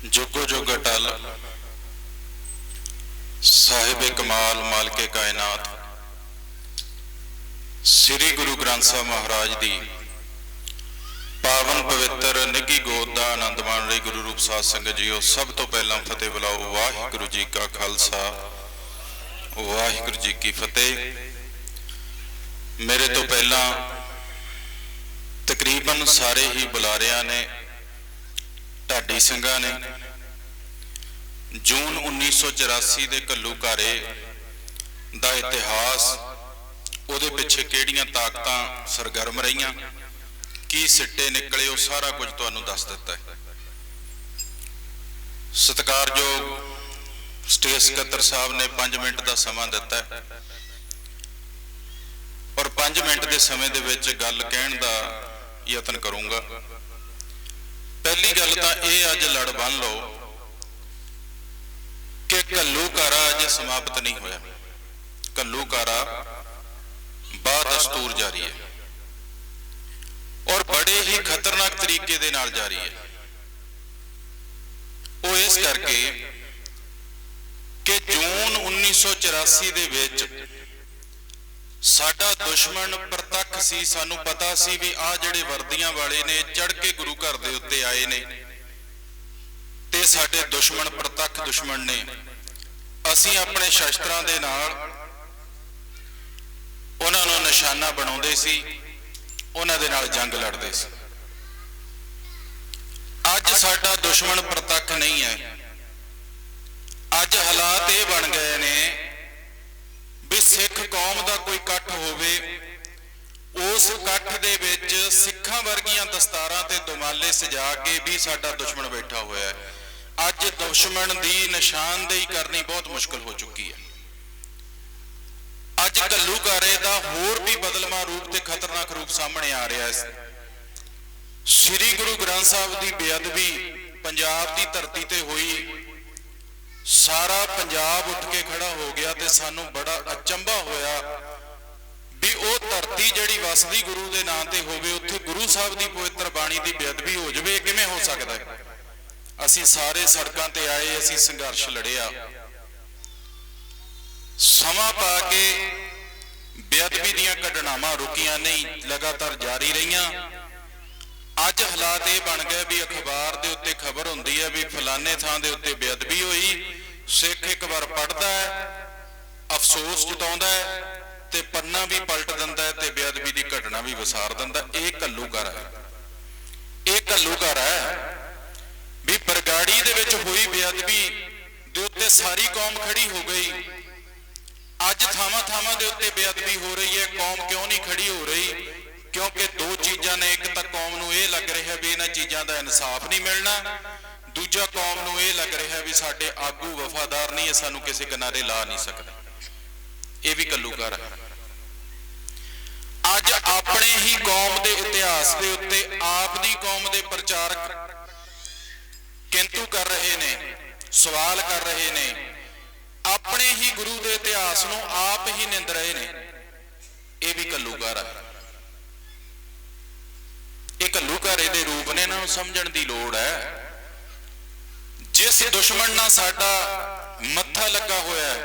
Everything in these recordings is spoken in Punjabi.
जुगो जुग अटल साहिब कमाल मालके कायनात श्री गुरु ग्रंथ साहब महाराज की पावन पवित्र निघी गोद का आनंद मान रही गुरु रूप साध संगत जीओ। सब तो पहला फतेह बुलाओ वाहिगुरु जी का खालसा वाहिगुरु जी की फतेह। मेरे तो पहला तकरीबन सारे ही बुलारिया ने ढाडी ਸਿੰਘਾਂ ने जून 1984 के घल्लूघारे का इतिहास ਉਹਦੇ ਪਿੱਛੇ ਕਿਹੜੀਆਂ ਤਾਕਤਾਂ ਸਰਗਰਮ ਰਹੀਆਂ ਕੀ ਸਿੱਟੇ ਨਿਕਲੇ ਉਹ ਸਾਰਾ ਕੁਝ ਤੁਹਾਨੂੰ ਦੱਸ ਦਿੱਤਾ ਹੈ। ਸਤਿਕਾਰਯੋਗ ਸਟੇਟ ਸਕੱਤਰ ਸਾਹਿਬ ਨੇ 5 ਮਿੰਟ ਦਾ ਸਮਾਂ ਦਿੱਤਾ ਹੈ ਔਰ 5 ਮਿੰਟ ਦੇ ਸਮੇਂ ਦੇ ਵਿੱਚ ਗੱਲ ਕਹਿਣ ਦਾ ਯਤਨ ਕਰੂੰਗਾ। पहली गल तो यह अज लड़ बन लो कि घल्लूघारा अज समाप्त नहीं होया। घल्लूघारा बदस्तूर जारी है और बड़े ही खतरनाक तरीके दे नाल जारी है। वो इस करके कि जून 1984 दे विच साडा दुश्मन प्रतख सी, सानू पता सी भी आ जिहड़े वर्दियां वाले ने चढ़ के गुरु घर दे उत्ते आए ने ते साडे दुश्मन प्रतख दुश्मन ने। असीं अपने शस्त्रां दे नाल उन्हां नूं निशाना बनाउंदे सी, उन्हां दे नाल जंग लड़दे सी। अज साडा दुश्मन प्रतख नहीं है। अज हालात ये बन गए ने भी सिख कौम का कोई इकट्ठ होवे, उस इकट्ठ दे विच सिखां वर्गियां दस्तारां ते दुमाले सजा के भी साडा दुश्मन बैठा होया है। अज दुश्मन की निशानदेही करनी बहुत मुश्किल हो चुकी है। अज घल्लूघारे का होर भी बदलवा रूप ते खतरनाक रूप सामने आ रहा है। श्री गुरु ग्रंथ साहब की बेअदबी पंजाब की धरती ते हुई, सारा पंजाब उठ के खड़ा हो गया ते सानू बड़ा अचंभा होया भी वो धरती जिहड़ी वसदी गुरु के नाम ते होवे उत्थे गुरु साहब की पवित्र बाणी की बेअदबी हो जाए, किवें हो सकता है। असीं सारे सड़कों ते आए, असीं संघर्ष लड़िया, समा पा के बेअदबी दीयां घटनावां रुकियां नहीं, लगातार जारी रहियां। अज हालात ये बन गए भी अखबार के उत्ते खबर हुंदी है भी फलाने थां दे उत्ते बेअदबी हुई, सिख एक बार पढ़ता है, अफसोस जताउंदा है ते पन्ना भी पलट दिंदा है ते बेअदबी की घटना भी वसार दिंदा। ये घल्लूघारा है, ये घल्लूघारा है भी बरगाड़ी दे विच हुई बेअदबी दे उत्ते सारी कौम खड़ी हो गई। अज थावां थावां दे उत्ते बेअदबी हो रही है, कौम क्यों नहीं खड़ी हो रही? क्योंकि दो चीज़ां ने, एक तो कौम नूं ये लग रहा भी इन्हां चीज़ां दा इंसाफ नहीं मिलना, दूजा कौम नूं ये लग रहा भी साडे आगू वफादार नहीं है, सानू किसी किनारे ला नहीं सकता। ये भी घल्लूघारा है। अज अपने ही कौम के इतिहास के उत्ते आप दी कौम के प्रचारक किंतु कर रहे ने, सवाल कर रहे ने, अपने ही गुरु के इतिहास नूं आप ही निंद रहे ने। ये भी घल्लूघारा है। एक घल्लूघारे दे रूप ने इन्हां नूं समझण दी लोड़ है। जिस दुश्मन नाल साडा मत्था लगा होया है,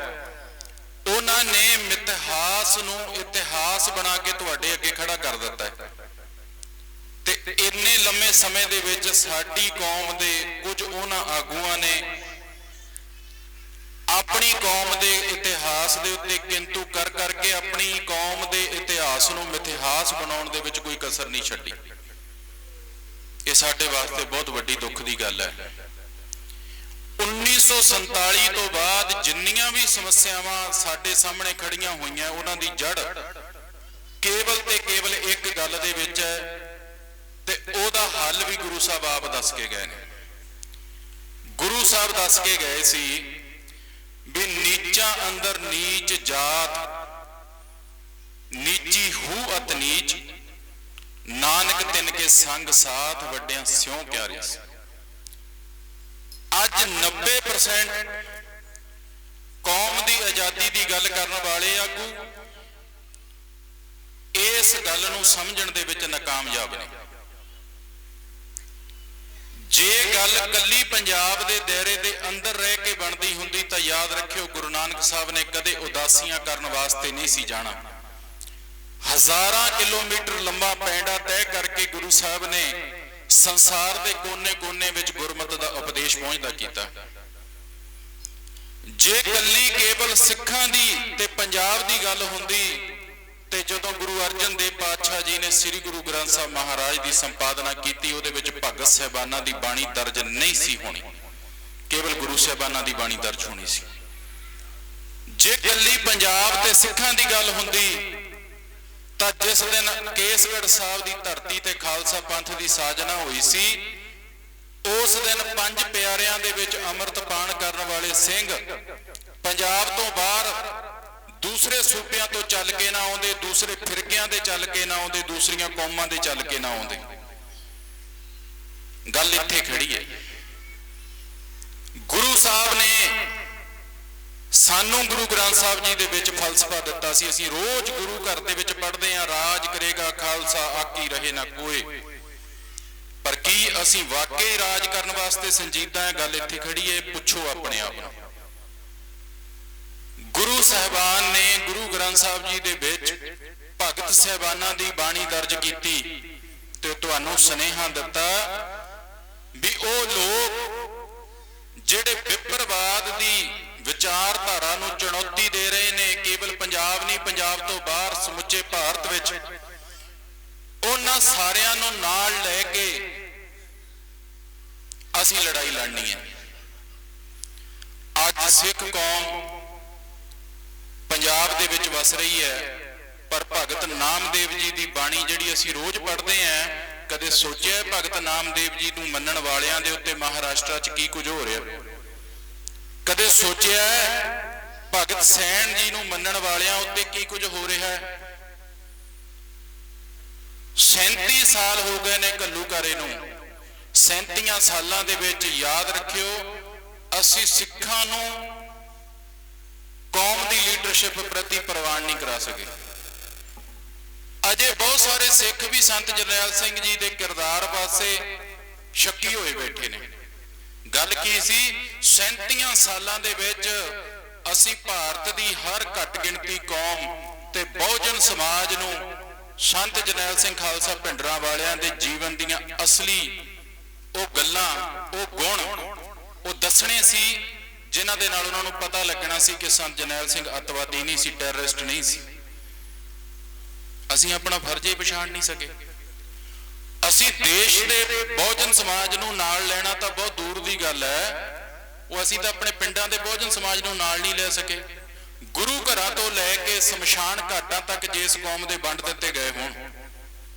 उन्हां ने मितिहास नूं इतिहास बना के तुहाडे अगे खड़ा कर दिता है ते इन्ने लंबे समय दे विच साडी कौम दे कुछ उन्हां आगूआं ने अपनी कौम के इतिहास के उत्ते किंतु कर करके अपनी कौम के इतिहास नूं मिथिहास बनाउण दे विच कोई कसर नहीं छड्डी। ये साडे वास्ते बहुत वड्डी दुख की गल है। 1947 तो बाद जिन्नियां भी समस्यावां साडे सामने खड़ियां होईयां, उन्हां दी जड़ केवल ते केवल एक गल दे विच है ते ओहदा हल भी गुरु साहब आप दस के गए ने। गुरु साहब दस के गए सी भी नीचा अंदर नीच जात, नीची हू अत नीच, नानक तिन के संग साथ वड्डियां स्यों प्यारे। अज 90% कौम की आजादी की गल करने वाले आगू इस गल नूं समझण दे विच नाकामयाब ने। जे गल ਗੱਲ ਕੱਲੀ ਪੰਜਾਬ ਦੇ ਦਾਇਰੇ ਦੇ ਅੰਦਰ ਰਹਿ ਕੇ ਬਣਦੀ ਹੁੰਦੀ ਤਾਂ ਯਾਦ ਰੱਖਿਓ ਗੁਰੂ ਨਾਨਕ ਸਾਹਿਬ ਨੇ ਕਦੇ ਉਦਾਸੀਆਂ ਕਰਨ ਵਾਸਤੇ ਨਹੀਂ ਸੀ ਜਾਣਾ। ਹਜ਼ਾਰਾਂ ਕਿਲੋਮੀਟਰ ਲੰਬਾ ਪੈਂਡਾ ਤੈਅ ਕਰਕੇ ਗੁਰੂ ਸਾਹਿਬ ਨੇ ਸੰਸਾਰ ਦੇ ਕੋਨੇ-ਕੋਨੇ ਵਿੱਚ ਗੁਰਮਤਿ ਦਾ ਉਪਦੇਸ਼ ਪਹੁੰਚਦਾ ਕੀਤਾ। ਜੇ ਕੱਲੀ ਕੇਵਲ ਸਿੱਖਾਂ ਦੀ ਤੇ ਪੰਜਾਬ ਦੀ ਗੱਲ ਹੁੰਦੀ ਤੇ ਜਦੋਂ ਗੁਰੂ ਅਰਜਨ ਦੇਵ ਪਾਤਸ਼ਾਹ ਜੀ ਨੇ ਸ੍ਰੀ ਗੁਰੂ ਗ੍ਰੰਥ ਸਾਹਿਬ ਮਹਾਰਾਜ ਦੀ ਸੰਪਾਦਨਾ ਕੀਤੀ, ਉਹਦੇ ਵਿੱਚ ਭਗਤ ਸਾਹਿਬਾਨਾਂ ਦੀ ਬਾਣੀ ਦਰਜ ਨਹੀਂ ਸੀ ਹੋਣੀ, ਕੇਵਲ ਗੁਰੂ ਸਾਹਿਬਾਨਾਂ ਦੀ ਬਾਣੀ ਦਰਜ ਹੋਣੀ ਸੀ। ਜੇ ਕੱਲੀ ਪੰਜਾਬ ਤੇ ਸਿੱਖਾਂ ਦੀ ਗੱਲ ਹੁੰਦੀ ਤਾਂ ਜਿਸ ਦਿਨ ਕੇਸਗੜ੍ਹ ਸਾਹਿਬ ਦੀ ਧਰਤੀ ਤੇ ਖਾਲਸਾ ਪੰਥ ਦੀ ਸਾਜਨਾ ਹੋਈ ਸੀ, ਉਸ ਦਿਨ ਪੰਜ ਪਿਆਰਿਆਂ ਦੇ ਵਿੱਚ ਅੰਮ੍ਰਿਤ ਪਾਨ ਕਰਨ ਵਾਲੇ ਸਿੰਘ ਪੰਜਾਬ ਤੋਂ ਬਾਹਰ ਦੂਸਰੇ ਸੂਬਿਆਂ ਤੋਂ ਚੱਲ ਕੇ ਨਾ ਆਉਂਦੇ, ਦੂਸਰੇ ਫਿਰਕਿਆਂ ਦੇ ਚੱਲ ਕੇ ਨਾ ਆਉਂਦੇ, ਦੂਸਰੀਆਂ ਕੌਮਾਂ ਦੇ ਚੱਲ ਕੇ ਨਾ ਆਉਂਦੇ। ਗੱਲ ਇੱਥੇ ਖੜੀ ਹੈ। ਗੁਰੂ ਸਾਹਿਬ ਨੇ ਸਾਨੂੰ ਗੁਰੂ ਗ੍ਰੰਥ ਸਾਹਿਬ ਜੀ ਦੇ ਵਿੱਚ ਫਲਸਫਾ ਦਿੱਤਾ ਸੀ। ਅਸੀਂ ਰੋਜ਼ ਗੁਰੂ ਘਰ ਦੇ ਵਿੱਚ ਪੜ੍ਹਦੇ ਹਾਂ, ਰਾਜ ਕਰੇਗਾ ਖਾਲਸਾ ਆਕੀ ਰਹੇ ਨਾ ਕੋਏ, ਪਰ ਕੀ ਅਸੀਂ ਵਾਕਈ ਰਾਜ ਕਰਨ ਵਾਸਤੇ ਸੰਜੀਦਾ ਹੈ? ਗੱਲ ਇੱਥੇ ਖੜੀ ਹੈ। ਪੁੱਛੋ ਆਪਣੇ ਆਪ ਨੂੰ। ਗੁਰੂ ਸਾਹਿਬਾਨ ਨੇ ਗੁਰੂ ਗ੍ਰੰਥ ਸਾਹਿਬ ਜੀ ਦੇ ਵਿੱਚ ਭਗਤ ਸਾਹਿਬਾਨਾਂ ਦੀ ਬਾਣੀ ਦਰਜ ਕੀਤੀ ਤੇ ਤੁਹਾਨੂੰ ਸੁਨੇਹਾ ਦਿੱਤਾ ਵੀ ਉਹ ਲੋਕ ਜਿਹੜੇ ਵਿਪਰਵਾਦ ਦੀ ਵਿਚਾਰਧਾਰਾ ਨੂੰ ਚੁਣੌਤੀ ਦੇ ਰਹੇ ਨੇ, ਕੇਵਲ ਪੰਜਾਬ ਨਹੀਂ, ਪੰਜਾਬ ਤੋਂ ਬਾਹਰ ਸਮੁੱਚੇ ਭਾਰਤ ਵਿੱਚ, ਉਹਨਾਂ ਸਾਰਿਆਂ ਨੂੰ ਨਾਲ ਲੈ ਕੇ ਅਸੀਂ ਲੜਾਈ ਲੜਨੀ ਹੈ। ਅੱਜ ਸਿੱਖ ਕੌਮ ਪੰਜਾਬ ਦੇ ਵਿੱਚ ਵਸ ਰਹੀ ਹੈ, ਪਰ ਭਗਤ ਨਾਮਦੇਵ ਜੀ ਦੀ ਬਾਣੀ ਜਿਹੜੀ ਅਸੀਂ ਰੋਜ਼ ਪੜ੍ਹਦੇ ਹਾਂ, ਕਦੇ ਸੋਚਿਆ ਭਗਤ ਨਾਮਦੇਵ ਜੀ ਨੂੰ ਮੰਨਣ ਵਾਲਿਆਂ ਦੇ ਉੱਤੇ ਮਹਾਰਾਸ਼ਟਰ 'ਚ ਕੀ ਕੁਝ ਹੋ ਰਿਹਾ? ਕਦੇ ਸੋਚਿਆ ਭਗਤ ਸੈਣ ਜੀ ਨੂੰ ਮੰਨਣ ਵਾਲਿਆਂ ਉੱਤੇ ਕੀ ਕੁਝ ਹੋ ਰਿਹਾ ਹੈ? 37 ਸਾਲ ਹੋ ਗਏ ਨੇ ਘੱਲੂਘਾਰੇ ਨੂੰ। 37 ਸਾਲਾਂ ਦੇ ਵਿੱਚ ਯਾਦ ਰੱਖਿਓ, ਅਸੀਂ ਸਿੱਖਾਂ ਨੂੰ ਕੌਮ ਦੀ ਲੀਡਰਸ਼ਿਪ ਪ੍ਰਤੀ ਪ੍ਰਵਾਨ ਨਹੀਂ ਕਰਾ ਸਕੇ। ਅਜੇ ਬਹੁਤ ਸਾਰੇ ਸਿੱਖ ਵੀ ਸੰਤ ਜਰਨੈਲ ਸਿੰਘ ਜੀ ਦੇ ਕਿਰਦਾਰ ਪਾਸੇ ਸ਼ੱਕੀ ਹੋਏ ਬੈਠੇ ਨੇ। ਗੱਲ ਕੀ ਸੀ? 37 ਸਾਲਾਂ ਦੇ ਵਿੱਚ ਅਸੀਂ ਭਾਰਤ ਦੀ ਹਰ ਘੱਟ ਗਿਣਤੀ ਕੌਮ ਤੇ ਬਹੁਜਨ ਸਮਾਜ ਨੂੰ ਸੰਤ ਜਰਨੈਲ ਸਿੰਘ ਖਾਲਸਾ ਭਿੰਡਰਾਂ ਵਾਲਿਆਂ ਦੇ ਜੀਵਨ ਦੀਆਂ ਅਸਲੀ ਉਹ ਗੱਲਾਂ, ਉਹ ਗੁਣ ਉਹ ਦੱਸਣੇ ਸੀ, ਜਿਨ੍ਹਾਂ ਦੇ ਨਾਲ ਉਹਨਾਂ ਨੂੰ ਪਤਾ ਲੱਗਣਾ ਸੀ ਕਿ ਸੰਤ ਜਰਨੈਲ ਸਿੰਘ ਅੱਤਵਾਦੀ ਨਹੀਂ ਸੀ, ਟੈਰਰਿਸਟ ਨਹੀਂ ਸੀ। ਅਸੀਂ ਆਪਣਾ ਫਰਜ਼ ਹੀ ਪਛਾਣ ਨਹੀਂ ਸਕੇ। ਅਸੀਂ ਦੇਸ਼ ਦੇ ਬਹੁਜਨ ਸਮਾਜ ਨੂੰ ਨਾਲ ਲੈਣਾ ਤਾਂ ਬਹੁਤ ਦੂਰ ਦੀ ਗੱਲ ਹੈ, ਉਹ ਅਸੀਂ ਤਾਂ ਆਪਣੇ ਪਿੰਡਾਂ ਦੇ ਬਹੁਜਨ ਸਮਾਜ ਨੂੰ ਨਾਲ ਨਹੀਂ ਲੈ ਸਕੇ। ਗੁਰੂ ਘਰਾਂ ਤੋਂ ਲੈ ਕੇ ਸ਼ਮਸ਼ਾਨ ਘਾਟਾਂ ਤੱਕ ਜਿਸ ਕੌਮ ਦੇ ਵੰਡ ਦਿੱਤੇ ਗਏ ਹੋਣ,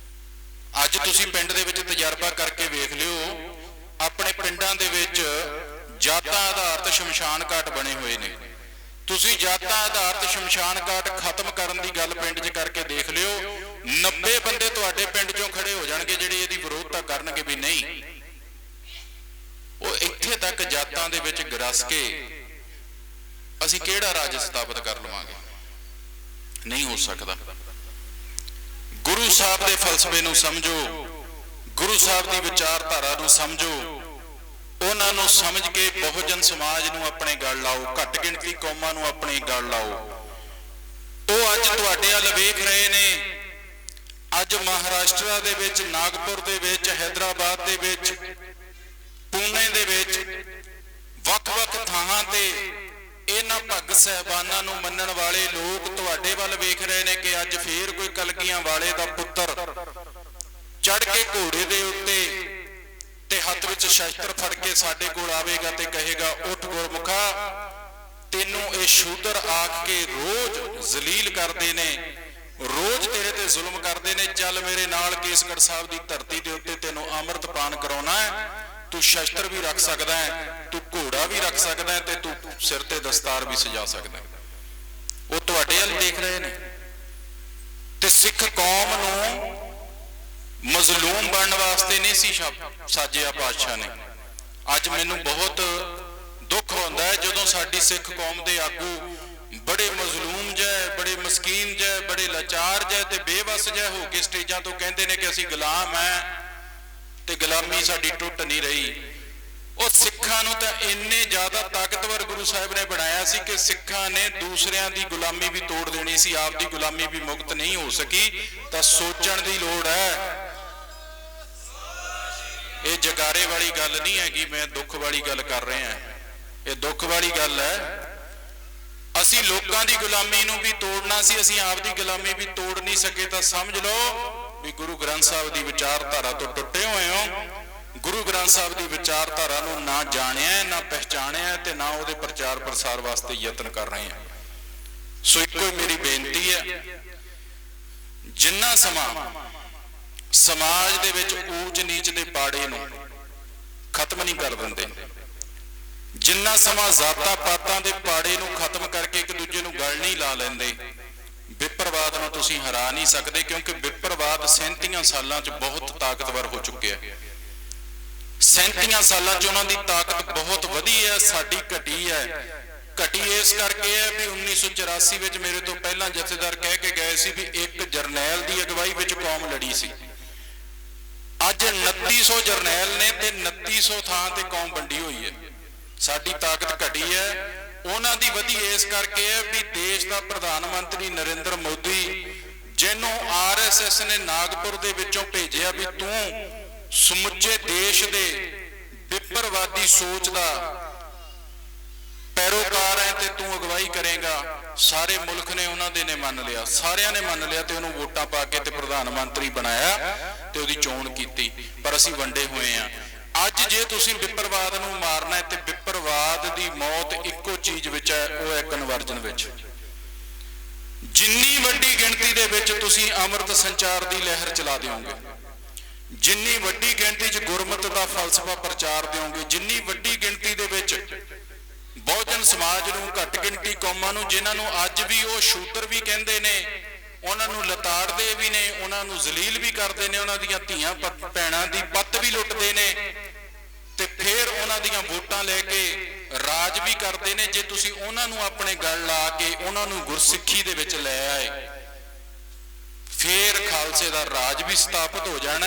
ਅੱਜ ਤੁਸੀਂ ਪਿੰਡ ਦੇ ਵਿੱਚ ਤਜਰਬਾ ਕਰਕੇ ਵੇਖ ਲਿਓ, ਆਪਣੇ ਪਿੰਡਾਂ ਦੇ ਵਿੱਚ ਜਾਤਾਂ ਆਧਾਰਿਤ ਸ਼ਮਸ਼ਾਨ ਘਾਟ ਬਣੇ ਹੋਏ ਨੇ। ਤੁਸੀਂ ਜਾਤਾਂ ਆਧਾਰਿਤ ਸ਼ਮਸ਼ਾਨ ਘਾਟ ਖਤਮ ਕਰਨ ਦੀ ਗੱਲ ਪਿੰਡ 'ਚ ਕਰਕੇ ਦੇਖ ਲਿਓ, 90 ਬੰਦੇ ਤੁਹਾਡੇ ਪਿੰਡ 'ਚੋਂ ਖੜੇ ਹੋ ਜਾਣਗੇ ਜਿਹੜੇ ਇਹਦੀ ਵਿਰੋਧਤਾ ਕਰਨਗੇ ਵੀ ਨਹੀਂ। ਉਹ ਇੱਥੇ ਤੱਕ ਜਾਤਾਂ ਦੇ ਵਿੱਚ ਗਰਸ ਕੇ ਅਸੀਂ ਕਿਹੜਾ ਰਾਜ ਸਥਾਪਿਤ ਕਰ ਲਵਾਂਗੇ? ਨਹੀਂ ਹੋ ਸਕਦਾ। ਗੁਰੂ ਸਾਹਿਬ ਦੇ ਫਲਸਫੇ ਨੂੰ ਸਮਝੋ, ਗੁਰੂ ਸਾਹਿਬ ਦੀ ਵਿਚਾਰਧਾਰਾ ਨੂੰ ਸਮਝੋ, ਉਹਨਾਂ ਨੂੰ ਸਮਝ ਕੇ ਬਹੁਜਨ ਸਮਾਜ ਨੂੰ ਆਪਣੇ ਗਲ ਲਾਓ, ਘੱਟ ਗਿਣਤੀ ਕੌਮਾਂ ਨੂੰ ਆਪਣੇ ਗਲ ਲਾਓ। ਉਹ ਅੱਜ ਤੁਹਾਡੇ ਵੱਲ ਵੇਖ ਰਹੇ ਨੇ। ਅੱਜ ਮਹਾਰਾਸ਼ਟਰ ਦੇ ਵਿੱਚ, ਨਾਗਪੁਰ ਦੇ ਵਿੱਚ, ਹੈਦਰਾਬਾਦ ਦੇ ਵਿੱਚ, ਪੂਨੇ ਦੇ ਵਿੱਚ, ਵੱਖ-ਵੱਖ ਥਾਵਾਂ ਤੇ ਇਹਨਾਂ ਭਗਤ ਸਾਹਿਬਾਨਾਂ ਨੂੰ ਮੰਨਣ ਵਾਲੇ ਲੋਕ ਤੁਹਾਡੇ ਵੱਲ ਵੇਖ ਰਹੇ ਨੇ ਕਿ ਅੱਜ ਫੇਰ ਕੋਈ ਕਲਗੀਆਂ ਵਾਲੇ ਦਾ ਪੁੱਤਰ ਚੜ ਕੇ ਘੋੜੇ ਦੇ ਉੱਤੇ ਤੇ ਹੱਥ ਵਿੱਚ ਸ਼ਸਤਰ ਫੜ ਕੇ ਸਾਡੇ ਕੋਲ ਆਵੇਗਾ ਤੇ ਕਹੇਗਾ, ਉੱਠ ਗੁਰਮੁਖਾ, ਤੈਨੂੰ ਇਹ ਸ਼ੂਦਰ ਆਖ ਕੇ ਰੋਜ਼ ਜ਼ਲੀਲ ਕਰਦੇ ਨੇ, ਰੋਜ਼ ਤੇਰੇ ਤੇ ਜ਼ੁਲਮ ਕਰਦੇ ਨੇ, ਚੱਲ ਮੇਰੇ ਨਾਲ ਕੇਸਗੜ੍ਹ ਸਾਹਿਬ ਦੀ ਧਰਤੀ ਦੇ ਉੱਤੇ ਤੈਨੂੰ ਅੰਮ੍ਰਿਤ ਪਾਨ ਕਰਾਉਣਾ ਹੈ। ਤੂੰ ਸ਼ਸਤਰ ਵੀ ਰੱਖ ਸਕਦਾ ਹੈ, ਤੂੰ ਘੋੜਾ ਵੀ ਰੱਖ ਸਕਦਾ ਹੈ, ਤੇ ਤੂੰ ਸਿਰ ਤੇ ਦਸਤਾਰ ਵੀ ਸਜਾ ਸਕਦਾ ਹੈ। ਉਹ ਤੁਹਾਡੇ ਵੱਲ ਦੇਖ ਰਹੇ ਨੇ। ਤੇ ਸਿੱਖ ਕੌਮ ਨੂੰ ਮਜ਼ਲੂਮ ਬਣਨ ਵਾਸਤੇ ਨਹੀਂ ਸੀ ਸਾਜਿਆ ਪਾਤਸ਼ਾਹ ਨੇ। ਅੱਜ ਮੈਨੂੰ ਬਹੁਤ ਦੁੱਖ ਹੁੰਦਾ ਹੈ ਜਦੋਂ ਸਾਡੀ ਸਿੱਖ ਕੌਮ ਦੇ ਆਗੂ ਬੜੇ ਮਜ਼ਲੂਮ ਜੈ, ਬੜੇ ਮਸਕੀਨ ਜੈ, ਬੜੇ ਲਾਚਾਰ ਜੈ ਤੇ ਬੇਵਸ ਜੈ ਹੋ ਕੇ ਸਟੇਜਾਂ ਤੋਂ ਕਹਿੰਦੇ ਨੇ ਕਿ ਅਸੀਂ ਗੁਲਾਮ ਹੈ ਤੇ ਗੁਲਾਮੀ ਸਾਡੀ ਟੁੱਟ ਨਹੀਂ ਰਹੀ। ਉਹ ਸਿੱਖਾਂ ਨੂੰ ਤਾਂ ਇੰਨੇ ਜ਼ਿਆਦਾ ਤਾਕਤਵਰ ਗੁਰੂ ਸਾਹਿਬ ਨੇ ਬਣਾਇਆ ਸੀ ਕਿ ਸਿੱਖਾਂ ਨੇ ਦੂਸਰਿਆਂ ਦੀ ਗੁਲਾਮੀ ਵੀ ਤੋੜ ਦੇਣੀ ਸੀ, ਆਪ ਦੀ ਗੁਲਾਮੀ ਵੀ ਮੁਕਤ ਨਹੀਂ ਹੋ ਸਕੀ। ਤਾਂ ਸੋਚਣ ਦੀ ਲੋੜ ਹੈ। ਇਹ ਜਗਾਰੇ ਵਾਲੀ ਗੱਲ ਨਹੀਂ ਹੈਗੀ, ਮੈਂ ਦੁੱਖ ਵਾਲੀ ਗੱਲ ਕਰ ਰਿਹਾ। ਇਹ ਦੁੱਖ ਵਾਲੀ ਗੱਲ ਹੈ। ਅਸੀਂ ਲੋਕਾਂ ਦੀ ਗੁਲਾਮੀ ਨੂੰ ਵੀ ਤੋੜਨਾ ਸੀ, ਅਸੀਂ ਆਪ ਦੀ ਗੁਲਾਮੀ ਵੀ ਤੋੜ ਨਹੀਂ ਸਕੇ। ਤਾਂ ਸਮਝ ਲਓ ਵੀ ਗੁਰੂ ਗ੍ਰੰਥ ਸਾਹਿਬ ਦੀ ਵਿਚਾਰਧਾਰਾ ਤੋਂ ਟੁੱਟੇ ਹੋਏ ਹੋ। ਗੁਰੂ ਗ੍ਰੰਥ ਸਾਹਿਬ ਦੀ ਵਿਚਾਰਧਾਰਾ ਨੂੰ ਨਾ ਜਾਣਿਆ, ਨਾ ਪਹਿਚਾਣਿਆ ਤੇ ਨਾ ਉਹਦੇ ਪ੍ਰਚਾਰ ਪ੍ਰਸਾਰ ਵਾਸਤੇ ਯਤਨ ਕਰ ਰਹੇ ਹਾਂ। ਸੋ ਇੱਕੋ ਹੀ ਮੇਰੀ ਬੇਨਤੀ ਹੈ, ਜਿੰਨਾ ਸਮਾਂ ਸਮਾਜ ਦੇ ਵਿੱਚ ਊਚ ਨੀਚ ਦੇ ਪਾੜੇ ਨੂੰ ਖਤਮ ਨਹੀਂ ਕਰ ਦਿੰਦੇ, ਜਿੰਨਾ ਸਮਾਂ ਜ਼ਾਤਾਂ ਪਾਤਾਂ ਦੇ ਪਾੜੇ ਨੂੰ ਖਤਮ ਕਰਕੇ ਇੱਕ ਦੂਜੇ ਨੂੰ ਗਲ ਨਹੀਂ ਲਾ ਲੈਂਦੇ, ਵਿਪਰਵਾਦ ਨੂੰ ਤੁਸੀਂ ਹਰਾ ਨਹੀਂ ਸਕਦੇ। ਕਿਉਂਕਿ ਵਿਪਰਵਾਦ 37 ਸਾਲਾਂ 'ਚ ਬਹੁਤ ਤਾਕਤਵਰ ਹੋ ਚੁੱਕਿਆ। 37 ਸਾਲਾਂ 'ਚ ਉਹਨਾਂ ਦੀ ਤਾਕਤ ਬਹੁਤ ਵਧੀ ਹੈ, ਸਾਡੀ ਘਟੀ ਹੈ। ਘਟੀ ਇਸ ਕਰਕੇ ਹੈ ਵੀ 1984 ਵਿੱਚ ਮੇਰੇ ਤੋਂ ਪਹਿਲਾਂ ਜਥੇਦਾਰ ਕਹਿ ਕੇ ਗਏ ਸੀ ਵੀ ਇੱਕ ਜਰਨੈਲ ਦੀ ਅਗਵਾਈ ਵਿੱਚ ਕੌਮ ਲੜੀ ਸੀ। ਅੱਜ 2900 ਜਰਨੈਲ ਨੇ ਤੇ 2900 ਥਾਂ ਤੇ ਕੌਮ ਵੰਡੀ ਹੋਈ ਹੈ। ਸਾਡੀ ਤਾਕਤ ਘਟੀ ਹੈ। ਉਹਨਾਂ ਦੀ ਵਧੀ ਇਸ ਕਰਕੇ ਹੈ ਵੀ ਦੇਸ਼ ਦਾ ਪ੍ਰਧਾਨ ਮੰਤਰੀ ਨਰਿੰਦਰ ਮੋਦੀ, ਜਿਹਨੂੰ RSS ਨੇ ਨਾਗਪੁਰ ਦੇ ਵਿੱਚੋਂ ਭੇਜਿਆ ਵੀ ਤੂੰ ਸਮੁੱਚੇ ਦੇਸ਼ ਦੇ ਵਿਪਰਵਾਦੀ ਸੋਚ ਦਾ ਪੈਰੋਕਾਰ ਹੈ ਤੇ ਤੂੰ ਅਗਵਾਈ ਕਰੇਗਾ। ਸਾਰੇ ਮੁਲਕ ਨੇ ਉਹਨਾਂ ਦੇ ਨੇ ਮੰਨ ਲਿਆ, ਸਾਰਿਆਂ ਨੇ ਮੰਨ ਲਿਆ ਤੇ ਉਹਨੂੰ ਵੋਟਾਂ ਪਾ ਕੇ ਤੇ ਪ੍ਰਧਾਨ ਮੰਤਰੀ ਬਣਾਇਆ ਤੇ ਉਹਦੀ ਚੋਣ ਕੀਤੀ। ਪਰ ਅਸੀਂ ਵੰਡੇ ਹੋਏ ਆ। ਅੱਜ ਜੇ ਤੁਸੀਂ ਵਿਪਰਵਾਦ ਨੂੰ ਮਾਰਨਾ ਹੈ ਤੇ ਵਿਪਰਵਾਦ ਦੀ ਮੌਤ ਇੱਕੋ ਚੀਜ਼ ਵਿੱਚ ਹੈ, ਉਹ ਹੈ ਕਨਵਰਜਨ ਵਿੱਚ। ਜਿੰਨੀ ਵੱਡੀ ਗਿਣਤੀ ਦੇ ਵਿੱਚ ਤੁਸੀਂ ਅੰਮ੍ਰਿਤ ਸੰਚਾਰ ਦੀ ਲਹਿਰ ਚਲਾ ਦਿਓਗੇ, ਜਿੰਨੀ ਵੱਡੀ ਗਿਣਤੀ 'ਚ ਗੁਰਮਤਿ ਦਾ ਫਲਸਫਾ ਪ੍ਰਚਾਰ ਦਿਓਗੇ, ਜਿੰਨੀ ਵੱਡੀ ਗਿਣਤੀ ਦੇ ਵਿੱਚ ਬਹੁਜਨ ਸਮਾਜ ਨੂੰ, ਘੱਟ ਗਿਣਤੀ ਕੌਮਾਂ ਨੂੰ, ਜਿਨ੍ਹਾਂ ਨੂੰ ਅੱਜ ਵੀ ਉਹ ਸ਼ੂਦਰ ਵੀ ਕਹਿੰਦੇ ਨੇ, ਉਹਨਾਂ ਨੂੰ ਲਤਾੜਦੇ ਵੀ ਨੇ, ਉਹਨਾਂ ਨੂੰ ਜ਼ਲੀਲ ਵੀ ਕਰਦੇ ਨੇ, ਉਹਨਾਂ ਦੀਆਂ ਧੀਆਂ ਭੈਣਾਂ ਦੀ ਪੱਤ ਵੀ ਲੁੱਟਦੇ ਨੇ ਤੇ ਫਿਰ ਉਹਨਾਂ ਦੀਆਂ ਵੋਟਾਂ ਲੈ ਕੇ ਰਾਜ ਵੀ ਕਰਦੇ ਨੇ। ਜੇ ਤੁਸੀਂ ਉਹਨਾਂ ਨੂੰ ਆਪਣੇ ਗਲ ਲਾ ਕੇ ਉਹਨਾਂ ਨੂੰ ਗੁਰਸਿੱਖੀ ਦੇ ਵਿੱਚ ਲੈ ਆਏ, ਫਿਰ ਖਾਲਸੇ ਦਾ ਰਾਜ ਵੀ ਸਥਾਪਿਤ ਹੋ ਜਾਣਾ,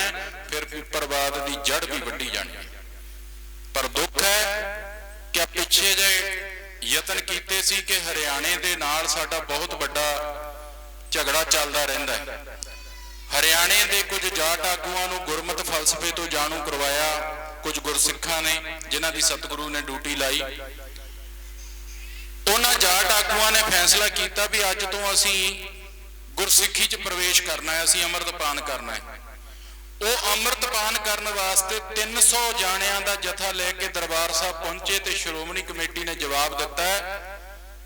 ਫਿਰ ਵਿਪਰਵਾਦ ਦੀ ਜੜ ਵੀ ਵੱਢੀ ਜਾਣੀ। ਪਰ ਦੁੱਖ ਹੈ ਕਿ ਪਿੱਛੇ ਜੇ ਯਤਨ ਕੀਤੇ ਸੀ ਕਿ ਹਰਿਆਣੇ ਦੇ ਨਾਲ ਸਾਡਾ ਬਹੁਤ ਵੱਡਾ ਝਗੜਾ ਚੱਲਦਾ ਰਹਿੰਦਾ ਹੈ। ਹਰਿਆਣੇ ਦੇ ਕੁਝ ਜਾਟ ਆਗੂਆਂ ਨੂੰ ਗੁਰਮਤ ਫਲਸਫੇ ਤੋਂ ਜਾਣੂ ਕਰਵਾਇਆ ਕੁਝ ਗੁਰਸਿੱਖਾਂ ਨੇ, ਜਿਨ੍ਹਾਂ ਦੀ ਸਤਿਗੁਰੂ ਨੇ ਡਿਊਟੀ ਲਾਈ। ਉਹਨਾਂ ਜਾਟ ਆਗੂਆਂ ਨੇ ਫੈਸਲਾ ਕੀਤਾ ਵੀ ਅੱਜ ਤੋਂ ਅਸੀਂ ਗੁਰਸਿੱਖੀ 'ਚ ਪ੍ਰਵੇਸ਼ ਕਰਨਾ ਹੈ, ਅਸੀਂ ਅੰਮ੍ਰਿਤਪਾਨ ਕਰਨਾ ਹੈ। ਉਹ ਅੰਮ੍ਰਿਤਪਾਨ ਕਰਨ ਵਾਸਤੇ 300 ਜਾਣਿਆਂ ਦਾ ਜਥਾ ਲੈ ਕੇ ਦਰਬਾਰ ਸਾਹਿਬ ਪਹੁੰਚੇ ਤੇ ਸ਼੍ਰੋਮਣੀ ਕਮੇਟੀ ਨੇ ਜਵਾਬ ਦਿੱਤਾ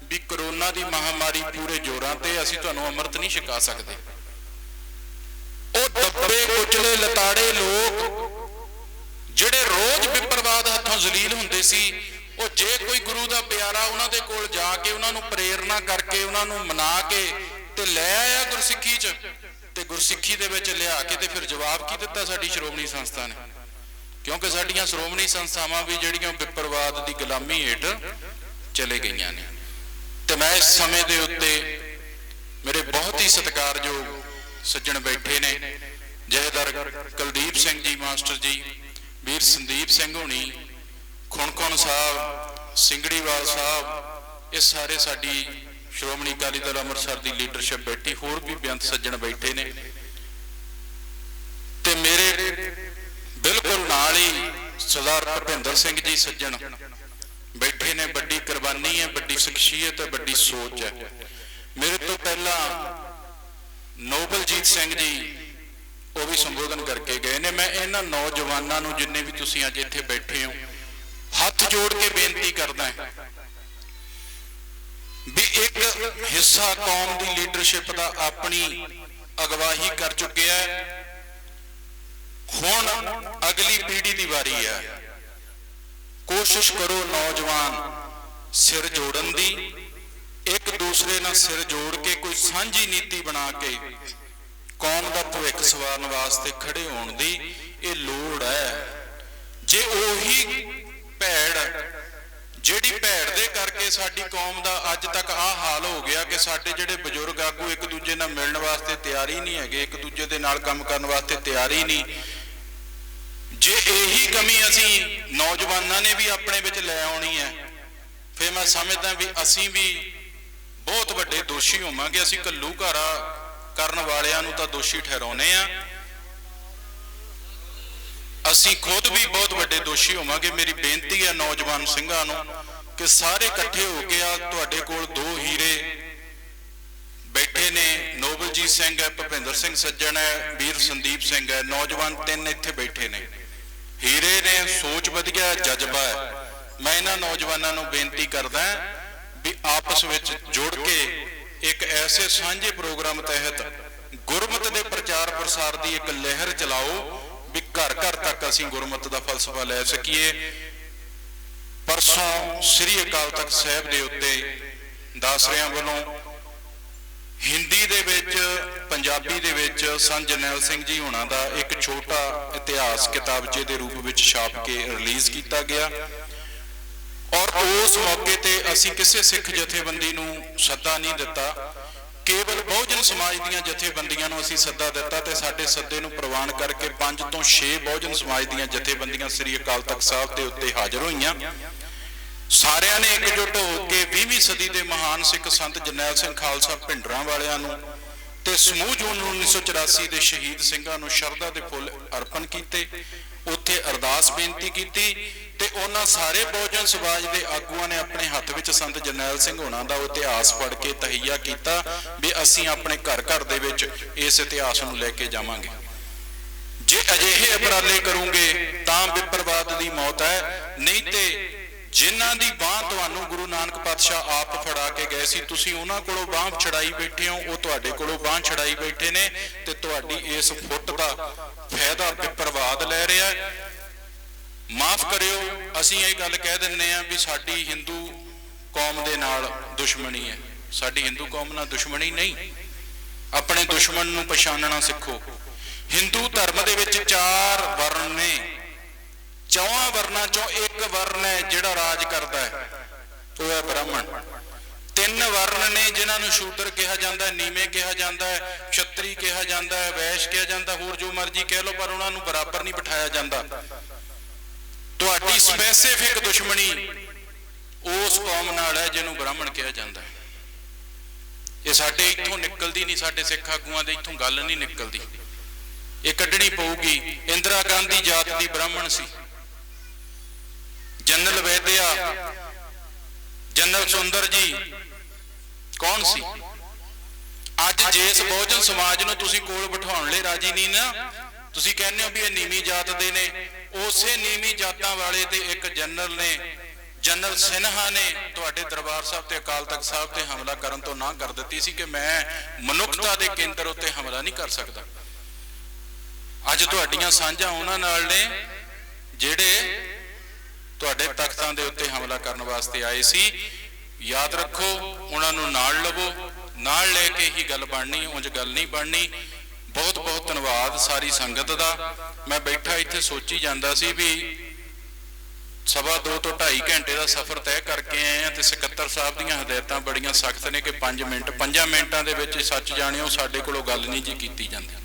ਵੀ ਕਰੋਨਾ ਦੀ ਮਹਾਮਾਰੀ ਪੂਰੇ ਜ਼ੋਰਾਂ ਤੇ, ਅਸੀਂ ਤੁਹਾਨੂੰ ਅੰਮ੍ਰਿਤ ਨਹੀਂ ਛਕਾ ਸਕਦੇ। ਉਹ ਦੱਬੇ ਕੁਚਲੇ ਲਤਾੜੇ ਲੋਕ ਜਿਹੜੇ ਰੋਜ਼ ਵਿਪਰਵਾਦ ਹੱਥੋਂ ਜ਼ਲੀਲ ਹੁੰਦੇ ਸੀ, ਉਹ ਜੇ ਕੋਈ ਗੁਰੂ ਦਾ ਪਿਆਰਾ ਉਹਨਾਂ ਦੇ ਕੋਲ ਜਾ ਕੇ ਉਹਨਾਂ ਨੂੰ ਪ੍ਰੇਰਨਾ ਕਰਕੇ ਉਹਨਾਂ ਨੂੰ ਮਨਾ ਕੇ ਤੇ ਲੈ ਆਇਆ ਗੁਰਸਿੱਖੀ 'ਚ, ਤੇ ਗੁਰਸਿੱਖੀ ਦੇ ਵਿੱਚ ਲਿਆ ਕੇ ਤੇ ਫਿਰ ਜਵਾਬ ਕੀ ਦਿੱਤਾ ਸਾਡੀ ਸ਼੍ਰੋਮਣੀ ਸੰਸਥਾ ਨੇ। ਕਿਉਂਕਿ ਸਾਡੀਆਂ ਸ਼੍ਰੋਮਣੀ ਸੰਸਥਾਵਾਂ ਵੀ ਜਿਹੜੀਆਂ ਵਿਪਰਵਾਦ ਦੀ ਗੁਲਾਮੀ ਹੇਠ ਚਲੇ ਗਈਆਂ ਨੇ। ਤੇ ਮੈਂ ਇਸ ਸਮੇਂ ਦੇ ਉੱਤੇ ਮੇਰੇ ਬਹੁਤ ਹੀ ਸਤਿਕਾਰਯੋਗ ਸੱਜਣ ਬੈਠੇ ਨੇ, ਜਥੇਦਾਰ ਕੁਲਦੀਪ ਸਿੰਘ ਜੀ ਮਾਸਟਰ ਜੀ, ਵੀਰ ਸੰਦੀਪ ਸਿੰਘ ਹੋਣੀ, ਖੁਣਖੁਣ ਸਾਹਿਬ, ਸਿੰਗੜੀਵਾਲ ਸਾਹਿਬ, ਇਹ ਸਾਰੇ ਸਾਡੀ ਸ਼੍ਰੋਮਣੀ ਅਕਾਲੀ ਦਲ ਅੰਮ੍ਰਿਤਸਰ ਦੀ ਲੀਡਰਸ਼ਿਪ ਬੈਠੀ, ਹੋਰ ਵੀ ਬੇਅੰਤ ਸੱਜਣ ਬੈਠੇ ਨੇ। ਤੇ ਮੇਰੇ ਬਿਲਕੁਲ ਨਾਲ ਹੀ ਸਰਦਾਰ ਭੁਪਿੰਦਰ ਸਿੰਘ ਜੀ ਸੱਜਣ ਬੈਠੇ ਨੇ। ਵੱਡੀ ਕੁਰਬਾਨੀ ਹੈ, ਵੱਡੀ ਸ਼ਖਸੀਅਤ ਹੈ, ਵੱਡੀ ਸੋਚ ਹੈ। ਮੇਰੇ ਤੋਂ ਪਹਿਲਾਂ ਨੋਬਲਜੀਤ ਸਿੰਘ ਜੀ ਉਹ ਵੀ ਸੰਬੋਧਨ ਕਰਕੇ ਗਏ ਨੇ। ਮੈਂ ਇਹਨਾਂ ਨੌਜਵਾਨਾਂ ਨੂੰ, ਜਿੰਨੇ ਵੀ ਤੁਸੀਂ ਅੱਜ ਇੱਥੇ ਬੈਠੇ ਹੋ, ਹੱਥ ਜੋੜ ਕੇ ਬੇਨਤੀ ਕਰਦਾ ਵੀ ਇੱਕ ਹਿੱਸਾ ਕੌਮ ਦੀ ਲੀਡਰਸ਼ਿਪ ਦਾ ਆਪਣੀ ਅਗਵਾਈ ਕਰ ਚੁੱਕਿਆ ਹੈ। ਹੁਣ ਅਗਲੀ ਪੀੜ੍ਹੀ ਦੀ ਵਾਰੀ ਹੈ। ਕੋਸ਼ਿਸ਼ ਕਰੋ ਨੌਜਵਾਨ ਸਿਰ ਜੋੜਨ ਦੀ, ਇੱਕ ਦੂਸਰੇ ਨਾਲ ਸਿਰ ਜੋੜ ਕੇ ਕੋਈ ਸਾਂਝੀ ਨੀਤੀ ਬਣਾ ਕੇ ਕੌਮ ਦਾ ਭਵਿੱਖ ਸਵਾਰਨ ਵਾਸਤੇ ਖੜੇ ਹੋਣ ਦੀ ਇਹ ਲੋੜ ਹੈ। ਜੇ ਉਹੀ ਭੈੜ, ਜਿਹੜੀ ਭੈੜ ਦੇ ਕਰਕੇ ਸਾਡੀ ਕੌਮ ਦਾ ਅੱਜ ਤੱਕ ਆਹ ਹਾਲ ਹੋ ਗਿਆ ਕਿ ਸਾਡੇ ਜਿਹੜੇ ਬਜ਼ੁਰਗ ਆਗੂ ਇੱਕ ਦੂਜੇ ਨਾਲ ਮਿਲਣ ਵਾਸਤੇ ਤਿਆਰ ਹੀ ਨਹੀਂ ਹੈਗੇ, ਇੱਕ ਦੂਜੇ ਦੇ ਨਾਲ ਕੰਮ ਕਰਨ ਵਾਸਤੇ ਤਿਆਰ ਹੀ ਨਹੀਂ, जे यही कमी असी नौजवानों ने भी अपने विच लै आउणी है, फिर मैं समझदा भी असी भी बहुत वड्डे दोषी होवांगे। असी घल्लूघारा करन वालियां नूं तां दोषी ठहराउने आ, असी खुद भी बहुत वड्डे दोषी होवांगे। मेरी बेनती है नौजवान सिंघां नूं कि सारे इकट्ठे होके आ तुहाडे कोल दो हीरे बैठे ने, नोबलजीत सिंह है, भुपिंदर सिंह सज्जन है, वीर संदीप सिंह है, नौजवान तीन इत्थे बैठे ने, हीरे ने, सोच वधिया, जज्बा है। मैं इन्हां नौजवानों नूं बेनती करदा भी आपस विच जुड़ के एक ऐसे सांझे प्रोग्राम तहत गुरमत के प्रचार प्रसार की एक लहर चलाओ भी घर घर तक असी गुरमत का फलसफा लै सकीए। परसों श्री अकाल तख्त साहिब के उत्ते दासरियां वालों हिंदी दे विच पंजाबी दे विच संत जरनैल सिंह जी होना दा एक छोटा इतिहास किताबचे के रूप में छाप के रिलीज़ किया गया और उस मौके ते असी किसी सिख जथेबंदी नूं सद्दा नहीं दिता, केवल बहुजन समाज दीयां जथेबंदियां नूं असी सद्दा दिता ते साडे सद्दे नूं प्रवान करके 5 ਤੋਂ 6 बहुजन समाज दीयां जथेबंदियां श्री अकाल तख्त साहिब दे उत्ते हाज़र होईयां। सारियां ने एकजुट होकर 20वीं सदी के महान सिख संत जरनैल सिंह खालसा भिंडरां वालियां नूं ते समूह जून 1984 के शहीद सिंघां नूं शरधा के फुੱਲ अर्पण किए, उत्थे अरदास बेनती की ते उन्हां सारे बहुजन समाज के आगूआं ने अपने हत्थ विच संत जरनैल सिंह होना दा इतिहास पढ़ के तहिया किया भी असीं अपने घर घर दे विच इस इतिहास नूं लैके जावांगे। जे अजिहे उपराले करोगे तां विप्रवाद की मौत है, नहीं तो जिन्हां दी बांह तुहानूं गुरु नानक पातशाह आप फड़ा के गए सी, तुसीं उन्हां कोलों बांह छड़ाई बैठे हो, वो तुहाडे कोलों बांह छड़ाई बैठे ने ते तुहाडी इस फुट दा फायदा विप्रवाद लै रहा है। माफ करियो असीं ये गल कह दिंदे आ भी साडी हिंदू कौम दे नाल दुश्मनी है, साडी हिंदू कौम नाल दुश्मनी नहीं। अपने दुश्मन नूं पछाणना सिखो। हिंदू धर्म दे विच 4 वर्ण ने, 4 वर्णा चों एक वर्ण है जिहड़ा राज करता है, वो है ब्राह्मण। 3 वर्ण ने जिन्हां नूं शूद्र कहा जाता है, नीवे कहा जाता है, क्षत्री कहा जाता है, वैश्य कहा जाता है, होर जो मर्जी कह लो, पर उन्हां नूं बराबर नहीं बिठाया जाता। तुहाडी स्पैसिफिक दुश्मनी उस कौम नाल है जिन्हों ब्राह्मण कहा जाता है। ये साडे इत्थों निकलदी नहीं, साडे सिख आगूआं दे इत्थों गल नहीं निकलदी, ये कड्ढनी पऊगी। इंदिरा गांधी जात दी ब्राह्मण सी, जनरल वैद्या, जनरल सुंदर जी कौन सी? अज जिस बहुजन समाज नूं तुसीं कोल बिठाउण लई राजी नहीं ना, तुसीं कहने हो भी ये नीवी जात दे ने, उसे नीवी जातां वाले ते एक जनरल ने, जनरल सिन्हा ने तुहाडे दरबार साहब ते अकाल तख्त साहब ते हमला करन तो ना कर दित्ती सी कि मैं मनुखता दे केंद्र उत्ते हमला नहीं कर सकदा। अज तुहाडीआं सांझां उन्हां नाल ने जिहड़े तुहाडे तख्तां दे उत्ते हमला करन वास्ते आए सी। याद रखो, उन्हां नूं नाल लवो, नाल लैके ही गल बननी, उंज गल नहीं बननी। बहुत बहुत धन्यवाद सारी संगत दा। मैं बैठा इत्थे सोची जांदा सी भी 2.25 ਤੋਂ 2.5 घंटे का सफ़र तय करके आए हैं, तो सकत्तर साहब दीयां हदायतां बड़ियां सख्त ने कि 5 मिनटां दे विच सच जाणिओ साडे कोलों गल नहीं जी कीती जांदी,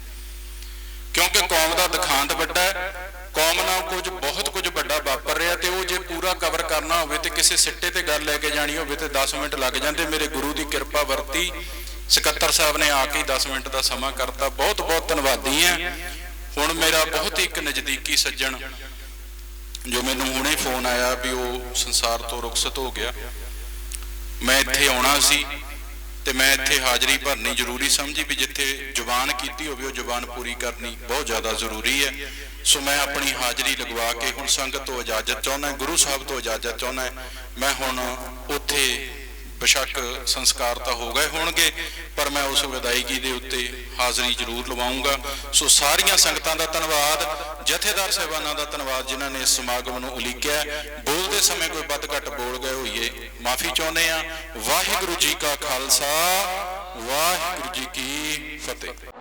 क्योंकि कौम का दिखांत वड्डा है, कौम नाल कुछ बहुत कुछ वड्डा वापर रहा, तो वो जे पूरा कवर करना होवे ते किसी सिट्टे ते गल लैके जानी होवे ते 10 मिनट लग जाते। मेरे गुरु की कृपा वरती, सकत्तर साहब ने आके 10 मिनट का समा करता, बहुत बहुत धन्यवादी है। हुण मेरा बहुत ही एक नज़दीकी सज्जन जो मैनू हुणे फोन आया भी वो संसार तो रुखसत हो गया, मैं इत्थे आउणा सी ते मैं इत्थे हाज़री भरनी जरूरी समझी भी जिथे जुबान कीती होवे वो जुबान पूरी करनी बहुत ज़्यादा जरूरी है। सो मैं अपनी हाज़री लगवा के हुण संगत तो इजाजत चाहुंदा, गुरु साहब तो इजाजत चाहुंदा। मैं हुण उत्थे बेशक संस्कार तो हो गए होणगे, पर मैं उस विदायगी के उत्ते हाज़री जरूर लवाऊंगा। सो सारियां संगतां दा धन्नवाद, जथेदार साहिबानां दा धन्नवाद जिन्हां ने इस समागम नूं उलीकिया। बोलते समय कोई बद घट बोल गए होइए माफ़ी चाहुंदे आ। वाहिगुरू जी का खालसा, वाहिगुरू जी की फतेह।